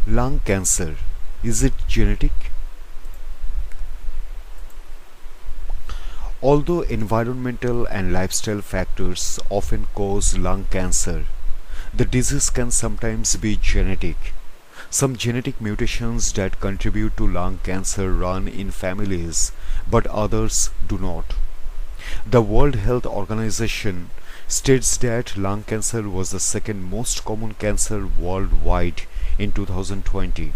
Lung cancer, is it genetic? Although environmental and lifestyle factors often cause lung cancer, the disease can sometimes be genetic. Some genetic mutations that contribute to lung cancer run in families, but others do not. The World Health Organization states that lung cancer was the second most common cancer worldwide in 2020.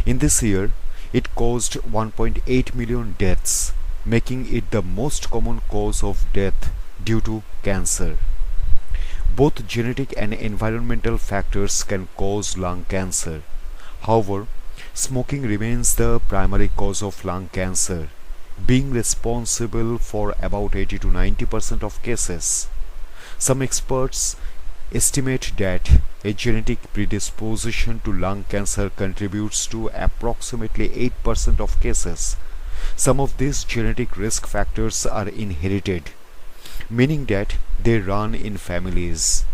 In this year, it caused 1.8 million deaths, making it the most common cause of death due to cancer. Both genetic and environmental factors can cause lung cancer. However, smoking remains the primary cause of lung cancer, being responsible for about 80 to 90% of cases. Some experts estimate that a genetic predisposition to lung cancer contributes to approximately 8% of cases. Some of these genetic risk factors are inherited, meaning that they run in families.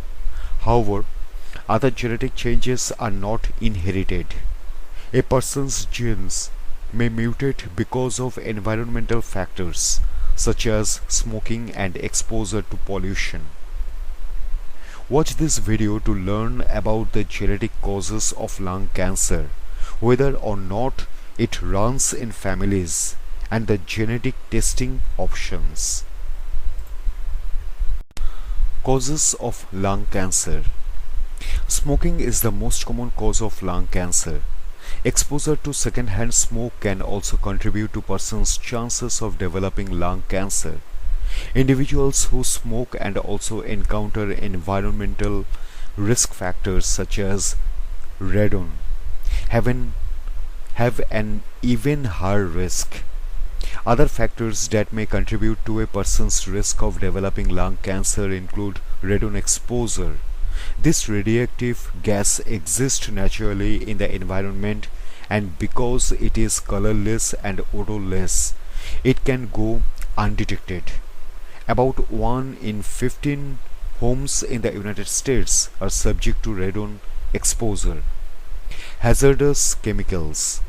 However, other genetic changes are not inherited. A person's genes may mutate because of environmental factors such as smoking and exposure to pollution. Watch this video to learn about the genetic causes of lung cancer, whether or not it runs in families, and the genetic testing options. Causes of lung cancer. Smoking is the most common cause of lung cancer. Exposure to secondhand smoke can also contribute to person's chances of developing lung cancer. Individuals who smoke and also encounter environmental risk factors such as radon have an even higher risk. Other factors that may contribute to a person's risk of developing lung cancer include radon exposure. This radioactive gas exists naturally in the environment, and because it is colorless and odorless, it can go undetected. About 1 in 15 homes in the United States are subject to radon exposure. Hazardous chemicals.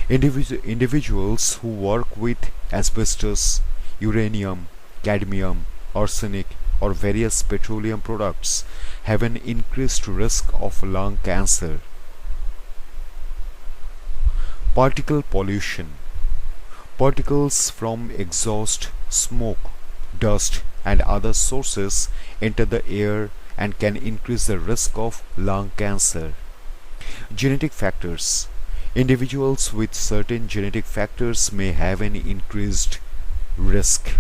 Individuals who work with asbestos, uranium, cadmium, arsenic, or various petroleum products have an increased risk of lung cancer. Particle pollution. Particles from exhaust, smoke, dust, and other sources enter the air and can increase the risk of lung cancer. Genetic factors. Individuals with certain genetic factors may have an increased risk.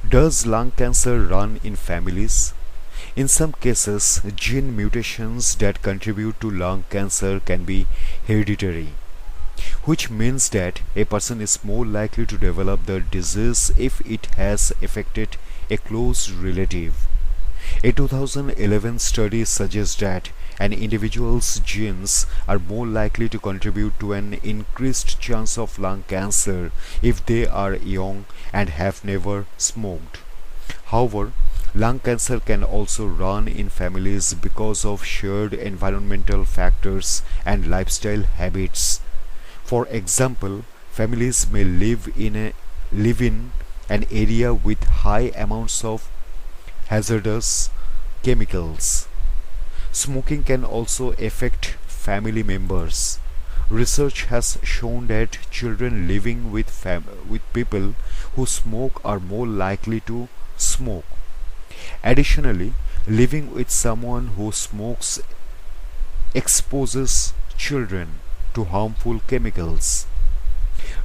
Does lung cancer run in families? In some cases, gene mutations that contribute to lung cancer can be hereditary, which means that a person is more likely to develop the disease if it has affected a close relative. A 2011 study suggests that an individual's genes are more likely to contribute to an increased chance of lung cancer if they are young and have never smoked. However, lung cancer can also run in families because of shared environmental factors and lifestyle habits. For example, families may live in an area with high amounts of hazardous chemicals. Smoking can also affect family members. Research has shown that children living with people who smoke are more likely to smoke. Additionally, living with someone who smokes exposes children to harmful chemicals.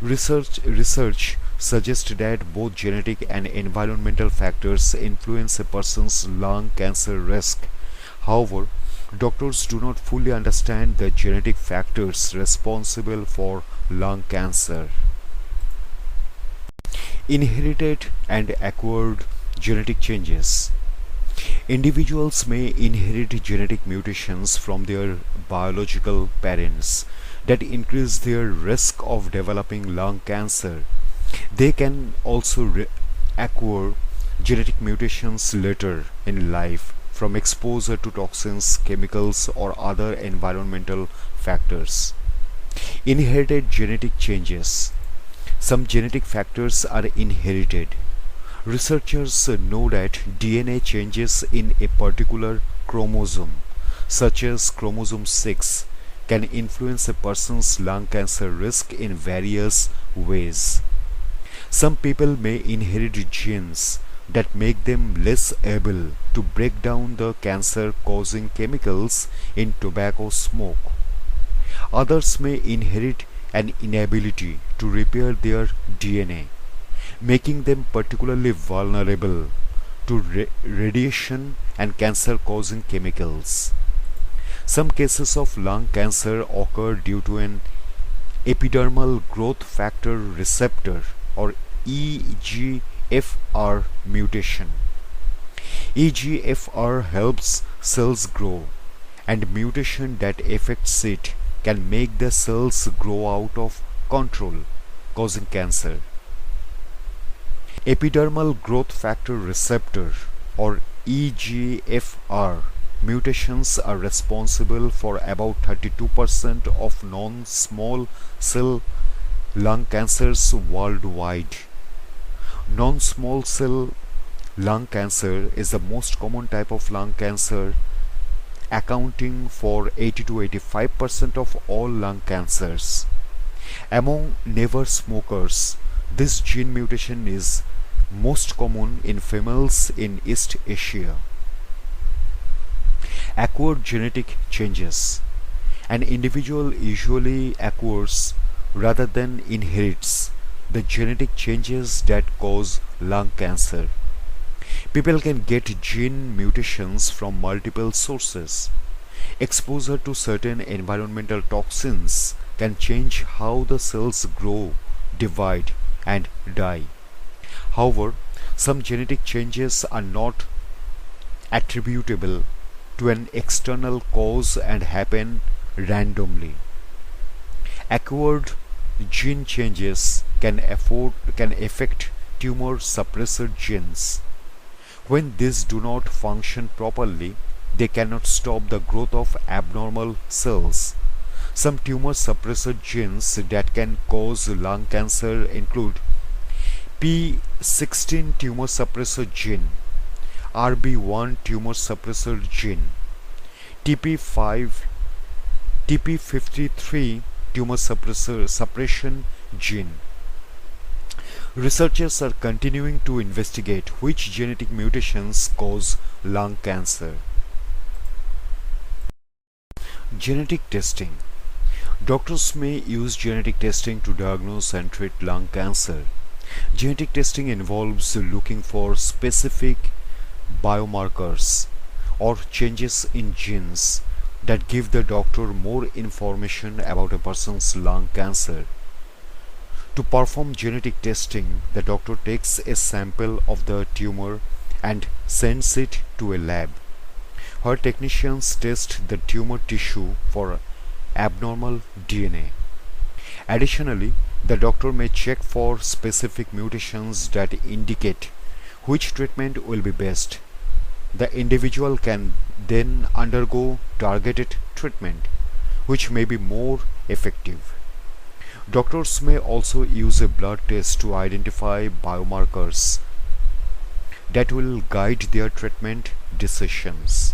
Research suggests that both genetic and environmental factors influence a person's lung cancer risk. However, doctors do not fully understand the genetic factors responsible for lung cancer. Inherited and acquired genetic changes. Individuals may inherit genetic mutations from their biological parents that increase their risk of developing lung cancer. They can also acquire genetic mutations later in life from exposure to toxins, chemicals, or other environmental factors. Inherited genetic changes. Some genetic factors are inherited. Researchers know that DNA changes in a particular chromosome, such as chromosome 6, can influence a person's lung cancer risk in various ways. Some people may inherit genes that make them less able to break down the cancer causing chemicals in tobacco smoke. Others may inherit an inability to repair their DNA, making them particularly vulnerable to radiation and cancer causing chemicals. Some cases of lung cancer occur due to an epidermal growth factor receptor or EGFR mutation. EGFR helps cells grow, and mutation that affects it can make the cells grow out of control, causing cancer. Epidermal growth factor receptor or EGFR mutations are responsible for about 32% of non-small cell lung cancers worldwide. Non-small cell lung cancer is the most common type of lung cancer, accounting for 80 to 85% of all lung cancers. Among never smokers, this gene mutation is most common in females in East Asia. Acquired genetic changes. An individual usually acquires rather than inherits the genetic changes that cause lung cancer. People can get gene mutations from multiple sources. Exposure to certain environmental toxins can change how the cells grow, divide, and die. However, some genetic changes are not attributable to an external cause and happen randomly. Acquired gene changes can affect tumor suppressor genes. When these do not function properly, they cannot stop the growth of abnormal cells. Some tumor suppressor genes that can cause lung cancer include P16 tumor suppressor gene, RB1 tumor suppressor gene, TP53 tumor suppression gene. Researchers are continuing to investigate which genetic mutations cause lung cancer. Genetic testing. Doctors may use genetic testing to diagnose and treat lung cancer. Genetic testing involves looking for specific biomarkers or changes in genes that give the doctor more information about a person's lung cancer. To perform genetic testing, the doctor takes a sample of the tumor and sends it to a lab, where technicians test the tumor tissue for abnormal DNA. Additionally, the doctor may check for specific mutations that indicate which treatment will be best. The individual can then undergo targeted treatment, which may be more effective. Doctors may also use a blood test to identify biomarkers that will guide their treatment decisions.